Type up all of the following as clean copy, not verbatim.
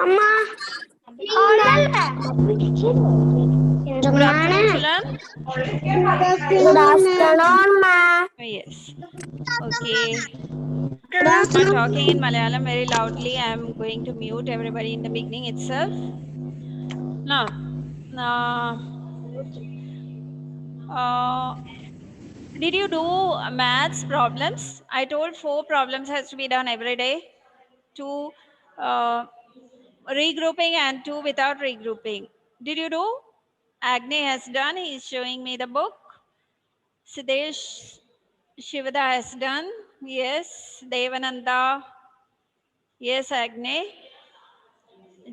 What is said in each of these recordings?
அம்மா Good afternoon, children. Good afternoon, ma. Yes. Okay. I'm talking in Malayalam very loudly. I'm going to mute everybody in the beginning itself. Now, did you do maths problems? I told 4 problems has to be done every day. 2 regrouping and 2 without regrouping. Did you do? Agni has done. He is showing me the book. Sidesh Shivada has done. Yes. Devananda. Yes, Agni.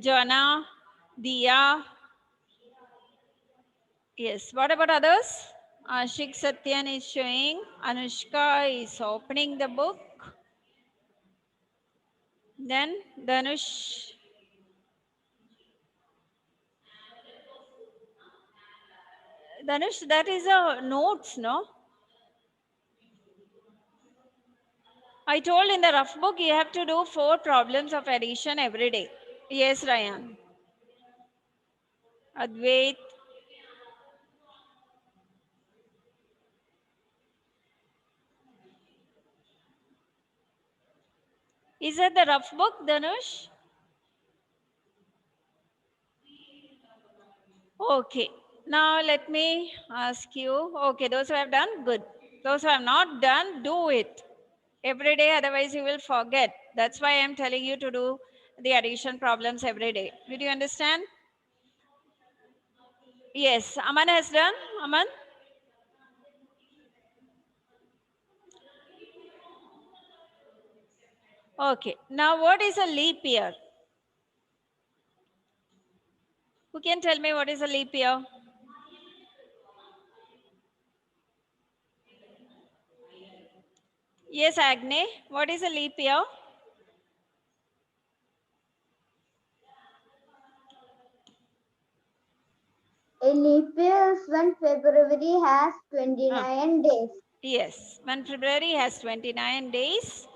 Jana. Dia. Yes. What about others? Ashik Satyan is showing. Anushka is opening the book. Then Dhanush. Dhanush, that is a notes, no? I told in the rough book you have to do 4 problems of addition every day. Yes, Ryan. Advait. Is that the rough book, Dhanush? Okay. Now let me ask you. Okay, those who have done, good. Those who have not done, do it every day, otherwise you will forget. That's why I'm telling you to do the addition problems every day. Did you understand? Yes. Aman has done. Aman? Okay. Now what is a leap year? Who can tell me what is a leap year? Yes, Agne. What is a leap year? A leap year is when February has 29 days. Yes. When February has 29 days,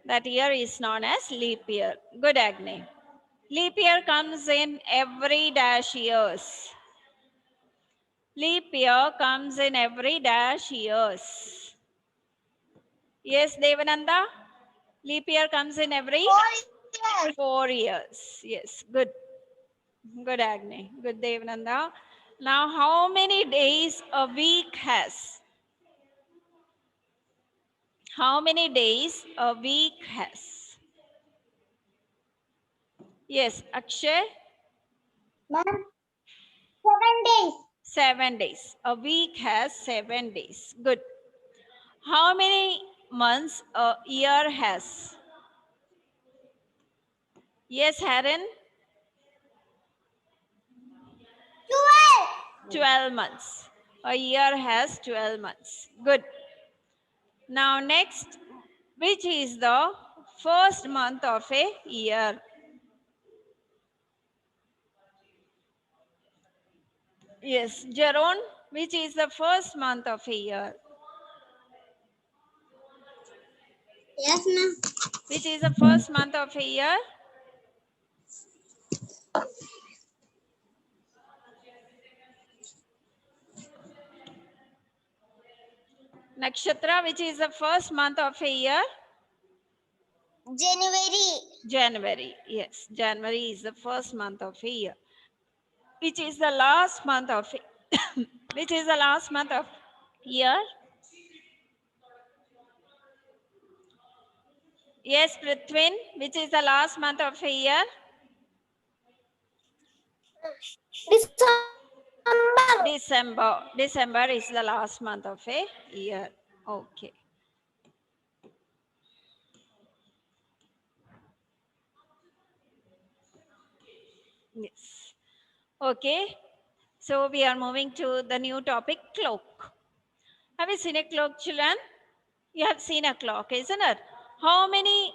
that year is known as leap year. Good, Agne. Leap year comes in every dash years. Leap year comes in every dash years. Yes, Devananda? Leap year comes in every 4 years. Yes, good. Good, Agni. Good, Devananda. Now, how many days a week has? How many days a week has? Yes, Akshay? Ma'am, 7 days. 7 days. A week has 7 days. Good. How many months a year has? Yes, Haran? 12 months. A year has 12 months. Good. Now, next, which is the first month of a year? Yes, Jaron, which is the first month of a year? Yes, ma'am. Which is the first month of a year? Nakshatra, which is the first month of a year? January. January. Yes, January is the first month of a year. Which is the last month of which is the last month of year? Yes, Prithwin, which is the last month of a year? December. December. December is the last month of a year. Okay. Yes. Okay. So we are moving to the new topic, cloak. Have you seen a cloak, children? You have seen a clock, isn't it? How many,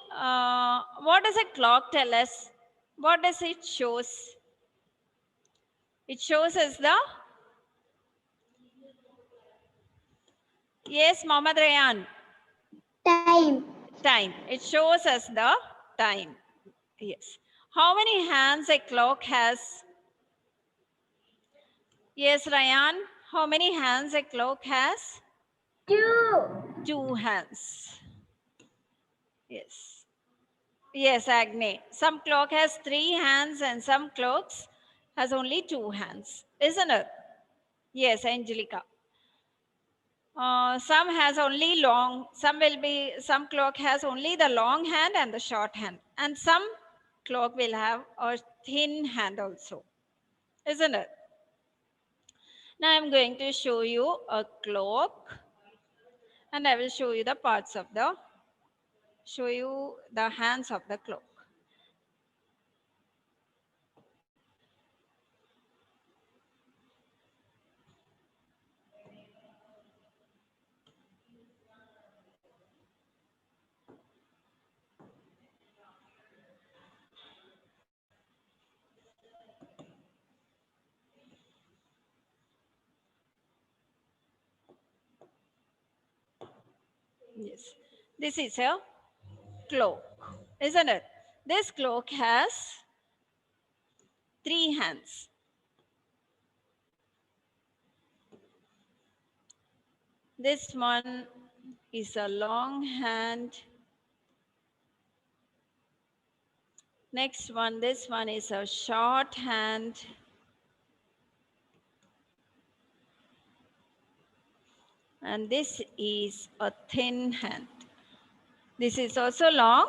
what does a clock tell us? What does it shows? It shows us the, yes, Mohammad Rayan, Time. time. It shows us the time. Yes. How many hands a clock has? Yes, Ryan. How many hands a clock has? 2. 2 hands. Yes. Yes, Agni. Some clock has 3 hands and some clocks has only 2 hands. Isn't it? Yes, Angelica. Some has only long, some clock has only the long hand and the short hand. And some clock will have a thin hand also. Isn't it? Now I'm going to show you a clock and I will show you the show you the hands of the clock. Yes. This is a clock, isn't it? This clock has 3 hands. This one is a long hand. Next one, this one is a short hand. And this is a thin hand. This is also long,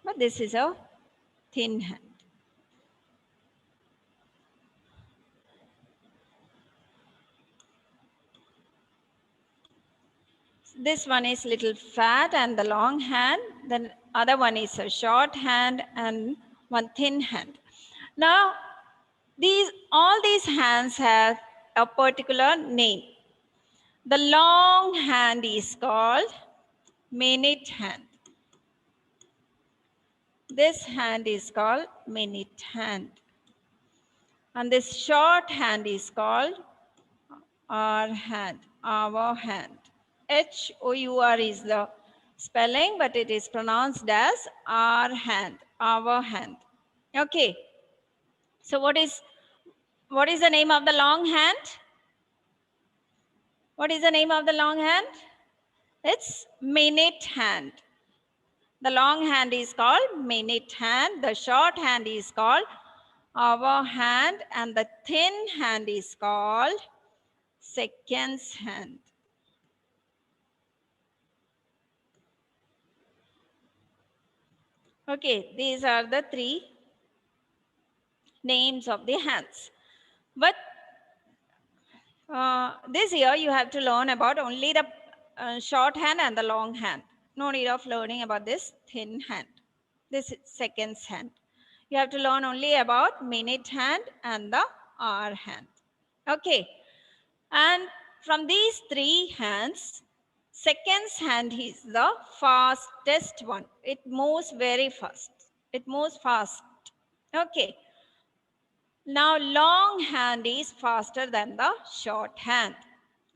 but this is a thin hand. This one is little fat and the long hand. The other one is a short hand and one thin hand. Now, all these hands have a particular name. The long hand is called minute hand. This hand is called minute hand. And this short hand is called hour hand, our hand. H-O-U-R is the spelling, but it is pronounced as our hand, our hand. Okay. So what is the name of the long hand? What is the name of the long hand? It's minute hand. The long hand is called minute hand. The short hand is called hour hand. And the thin hand is called seconds hand. Okay, these are the 3 names of the hands. But this year you have to learn about only the short hand and the long hand. No need of learning about this thin hand. This is seconds hand. You have to learn only about minute hand and the hour hand. Okay. And from these 3 hands, seconds hand is the fastest one. It moves very fast. It moves fast. Okay. Now long hand is faster than the short hand.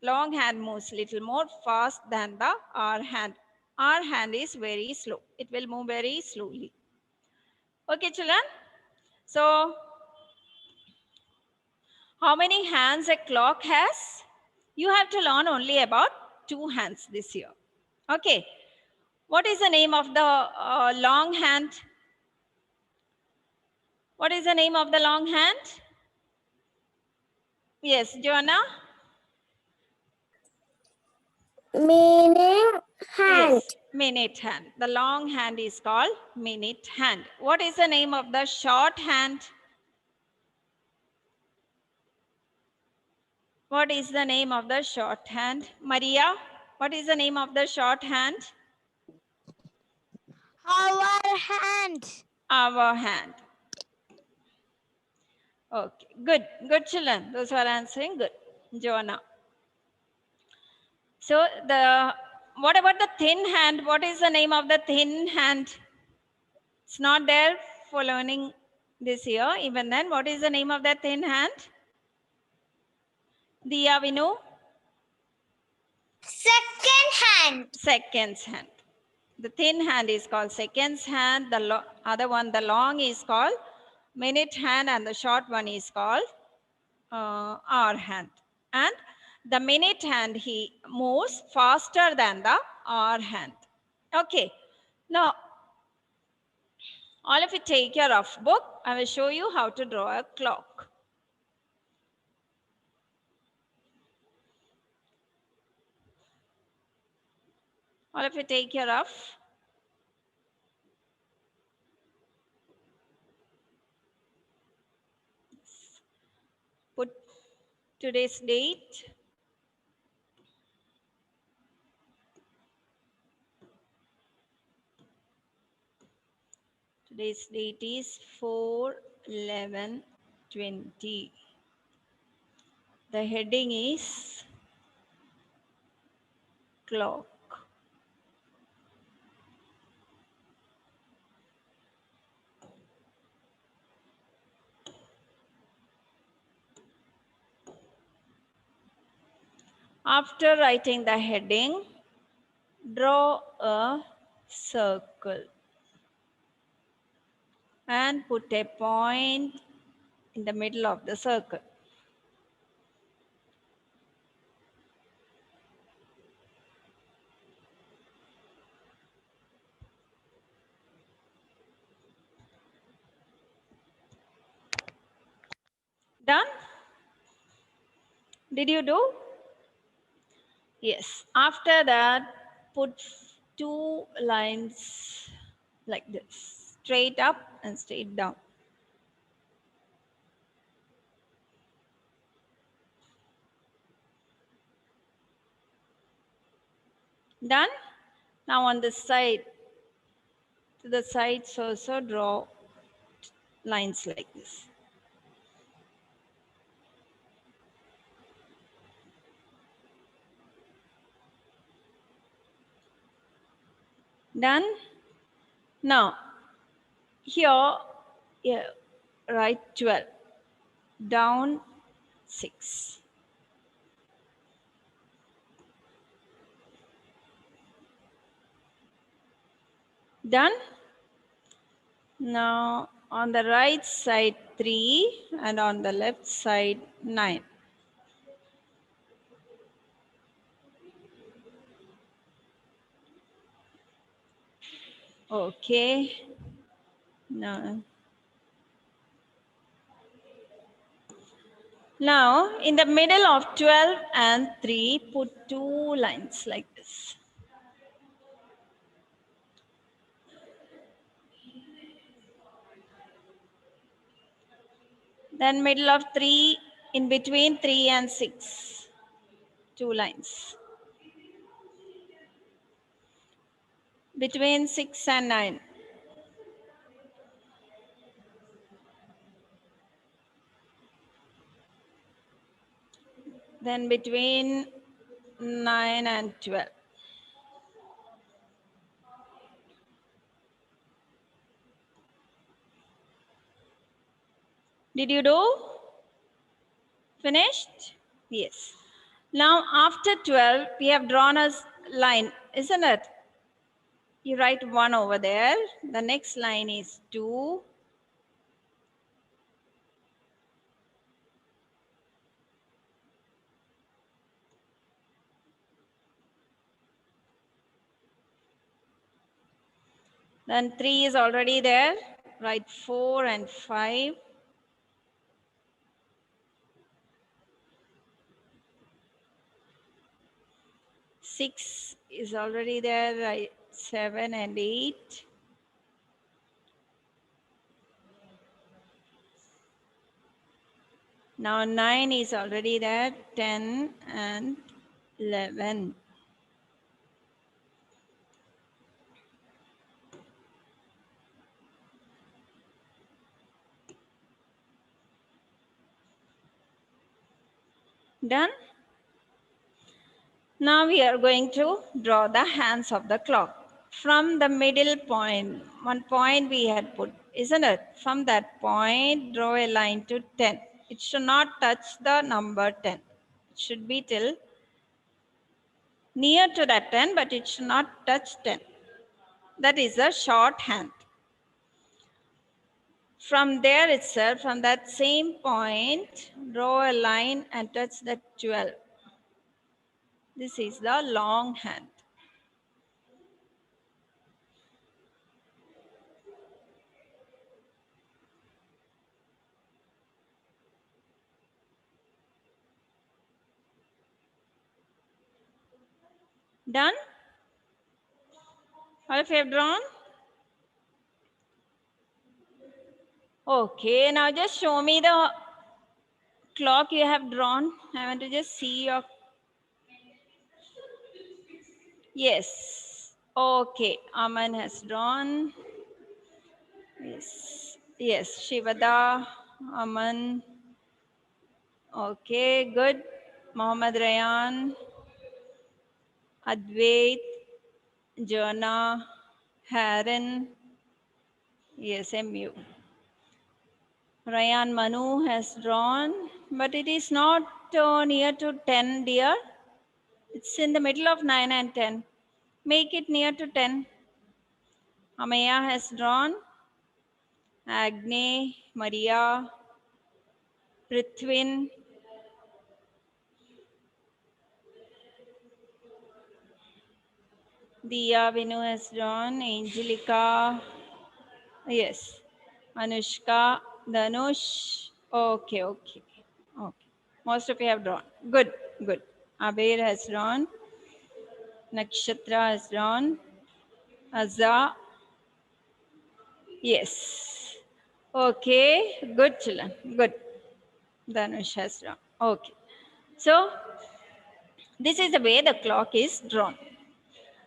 Long hand moves little more fast than the hour hand. Hour hand is very slow. It will move very slowly. Okay, children. So, how many hands a clock has? You have to learn only about 2 hands this year. Okay. What is the name of the long hand? What is the name of the long hand? Yes, Joanna? Minute hand. Yes, minute hand. The long hand is called minute hand. What is the name of the short hand? What is the name of the short hand? Maria, what is the name of the short hand? Our hand. Our hand. Okay, good. Good children. Those who are answering, good. Joanna. So what about the thin hand? What is the name of the thin hand? It's not there for learning this year. Even then, what is the name of that thin hand? Diya, Vinu? Second hand. Seconds hand. The thin hand is called seconds hand. The other one, the long, is called minute hand, and the short one is called hour hand. And the minute hand, he moves faster than the hour hand. Okay. Now, all of you take your rough book. I will show you how to draw a clock. All of you take your rough. Put today's date. Today's date is 4/11/20. The heading is clock. After writing the heading, draw a circle and put a point in the middle of the circle. Done? Did you do? Yes. After that, put 2 lines like this, straight up and straight down. Done? Now on the side, to the sides also draw lines like this. Done? Now, here, write 12, down 6. Done? Now, on the right side 3 and on the left side 9. Okay. Now, in the middle of 12 and 3, put 2 lines like this. Then middle of 3, in between 3 and 6, 2 lines. Between 6 and 9. Then between 9 and 12. Did you do? Finished? Yes. Now after 12, we have drawn a line, isn't it? You write 1 over there. The next line is 2. Then 3 is already there. Write 4 and 5. 6 is already there. Write 7 and 8. Now 9 is already there. 10 and 11. Done? Now we are going to draw the hands of the clock. From the middle point, one point we had put, isn't it? From that point, draw a line to 10. It should not touch the number 10. It should be till near to that 10, but it should not touch 10. That is a short hand. From there itself, from that same point, draw a line and touch the 12. This is the long hand. Done? All of you have drawn? Okay, now just show me the clock you have drawn. I want to just see your. Yes. Okay, Aman has drawn. Yes. Yes, Shivada, Aman. Okay, good. Mohammad Rayan, Advait, Jana, Haran. Yes, MU. Rayan Manu has drawn, but it is not near to 10, dear. It's in the middle of 9 and 10. Make it near to 10. Amaya has drawn. Agne, Maria, Prithwin. Diya Vinu has drawn. Angelica. Yes. Anushka, Danush. Okay, okay. Okay. Most of you have drawn. Good, good. Abir has drawn. Nakshatra has drawn. Azza. Yes. Okay. Good, children. Good. Danush has drawn. Okay. So, this is the way the clock is drawn.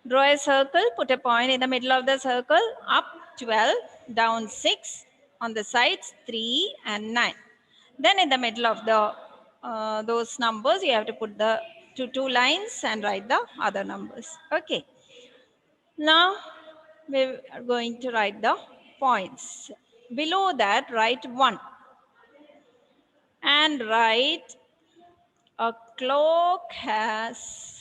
Draw a circle, put a point in the middle of the circle, up 12, down 6, on the sides 3 and 9. Then in the middle of the those numbers, you have to put the two lines and write the other numbers. Okay. Now we are going to write the points. Below that, write 1 and write a clock has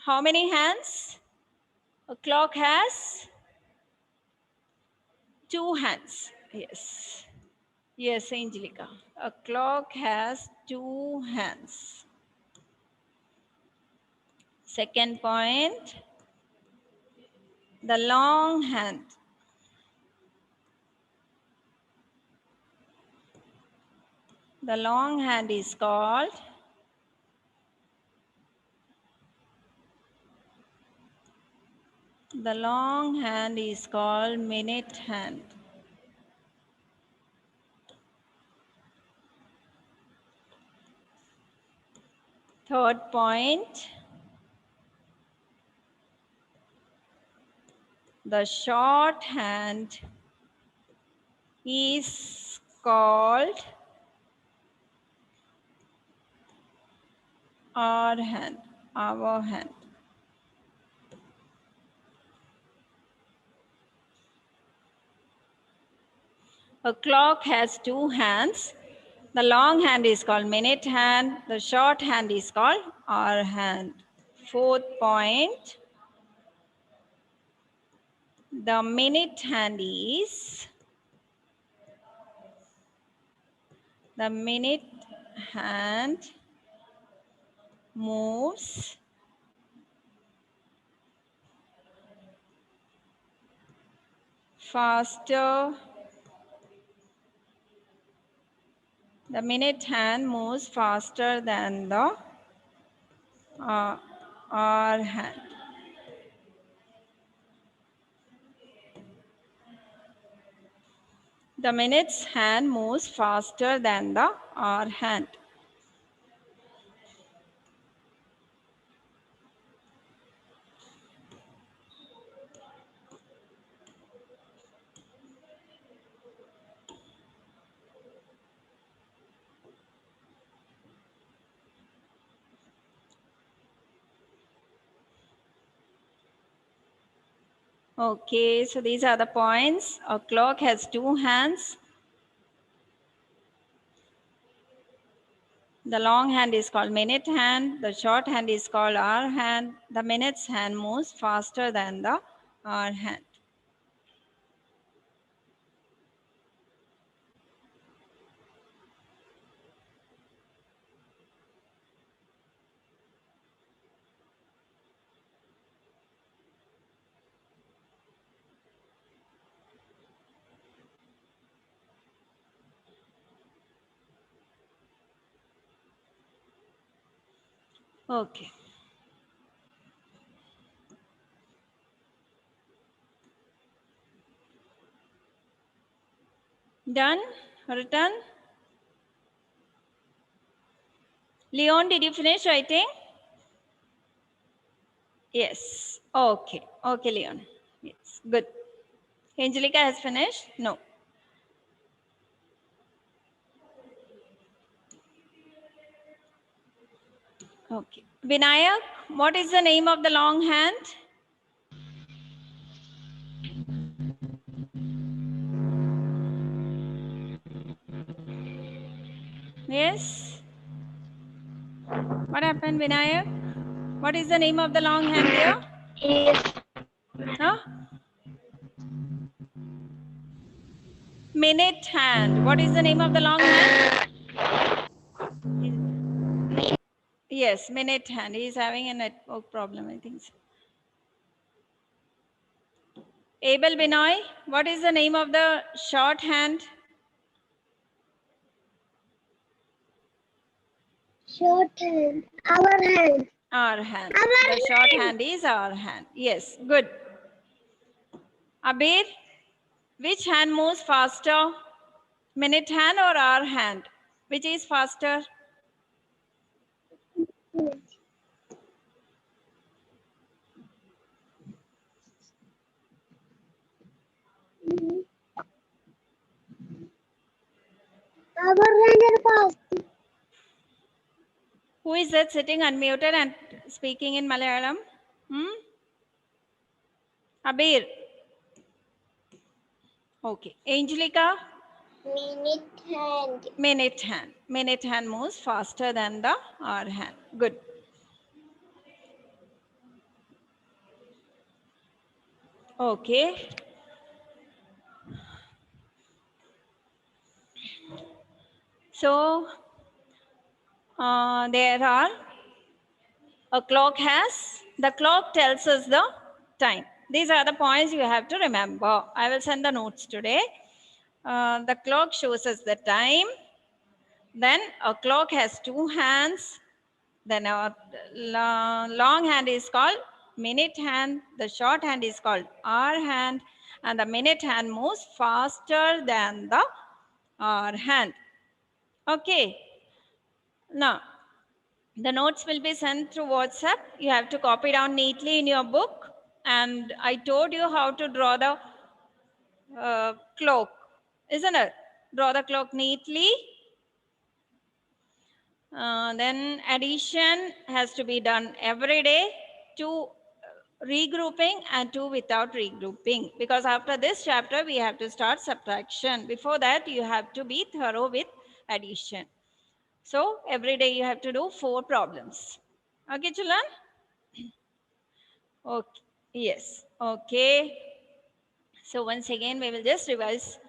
how many hands? A clock has 2 hands. Yes. Yes, Angelica. A clock has 2 hands. Second point, the long hand. The long hand is called minute hand. Third point, the short hand is called our hand. A clock has 2 hands. The long hand is called minute hand. The short hand is called hour hand. Fourth point, the minute hand moves faster. The minute hand moves faster than the hour hand. The minute's hand moves faster than the hour hand. Okay, so these are the points. A clock has 2 hands. The long hand is called minute hand. The short hand is called hour hand. The minutes hand moves faster than the hour hand. Okay. Done? Written? Leon, did you finish writing? Yes. Okay. Okay, Leon. Yes. Good. Angelica has finished? No. Okay. Vinayak, what is the name of the long hand? Yes. What happened, Vinayak? What is the name of the long hand there? Yes. Huh? Minute hand. What is the name of the long hand? Yes, minute hand. He is having a network problem, I think so. Abel Binoy, what is the name of the short hand? Short hand. Our hand. Our hand. Our The short hand. hand is our hand. Yes, good. Abir, which hand moves faster? Minute hand or our hand? Which is faster? Our hand is fast. Who is that sitting unmuted and speaking in Malayalam? Abir. Okay. Angelica? Minute hand. Minute hand. Minute hand moves faster than the hour hand. Good. Okay. So there are the clock tells us the time. These are the points you have to remember. I will send the notes today. The clock shows us the time. Then a clock has two hands. Then a long hand is called minute hand. The short hand is called hour hand. And the minute hand moves faster than the hour hand. Okay. Now, the notes will be sent through WhatsApp. You have to copy down neatly in your book. And I told you how to draw the clock, isn't it? Draw the clock neatly. Then addition has to be done every day. Two regrouping and two without regrouping. Because after this chapter, we have to start subtraction. Before that, you have to be thorough with addition. So every day you have to do 4 problems. Okay, children? Okay. Yes. Okay. So once again, we will just revise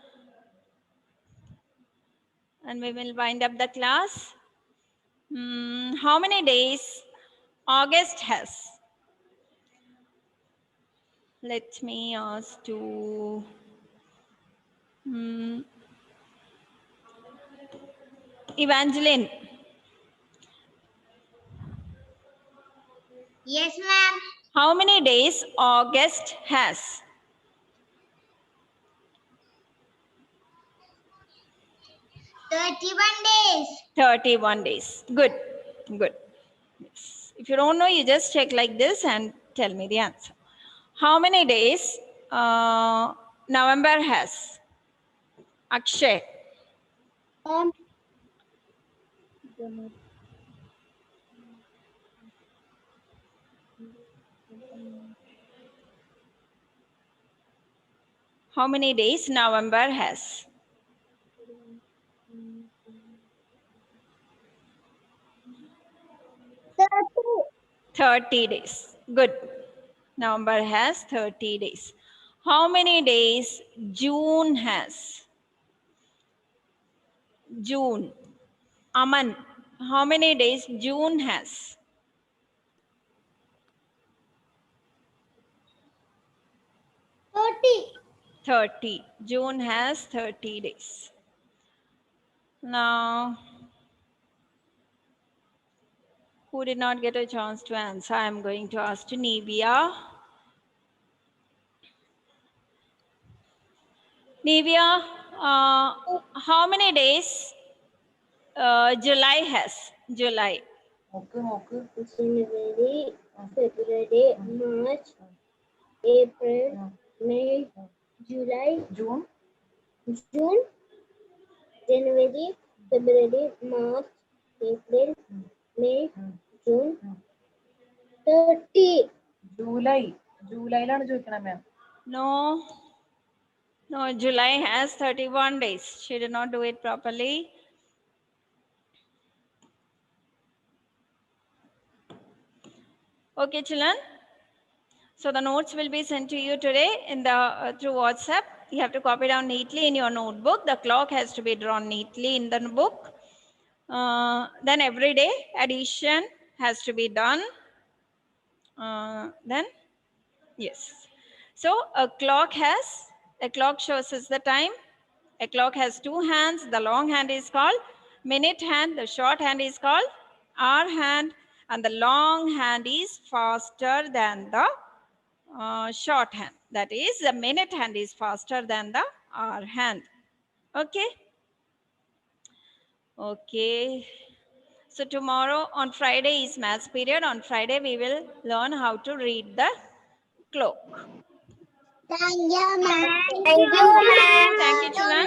and we will wind up the class. How many days August has? Let me ask to Evangeline. Yes, ma'am. How many days August has? 31 days. 31 days. Good. Good. Yes. If you don't know, you just check like this and tell me the answer. How many days November has? Akshay. How many days November has? 30 days. Good. November has 30 days. How many days June has? June. Aman, how many days June has? 30. 30. June has 30 days. Now, who did not get a chance to answer? I am going to ask to Nivia. Nivia, how many days July has? July. January, February, March, April, May, July, June, January, February, March, April, May, June, 30. ജൂലൈയിലാണ് ചോദിക്കണേ മാം. No. No, July has 31 days. She did not do it properly. Okay, children. So the notes will be sent to you today in the through WhatsApp. You have to copy down neatly in your notebook. The clock has to be drawn neatly in the book. Then every day addition has to be done. Then yes. So a clock shows us the time. A clock has two hands. The long hand is called minute hand. The short hand is called hour hand. And the long hand is faster than the short hand. That is, the minute hand is faster than the hour hand. Okay? Okay. So tomorrow on Friday is maths period. On Friday we will learn how to read the clock. Thank you, ma'am. Thank you, children.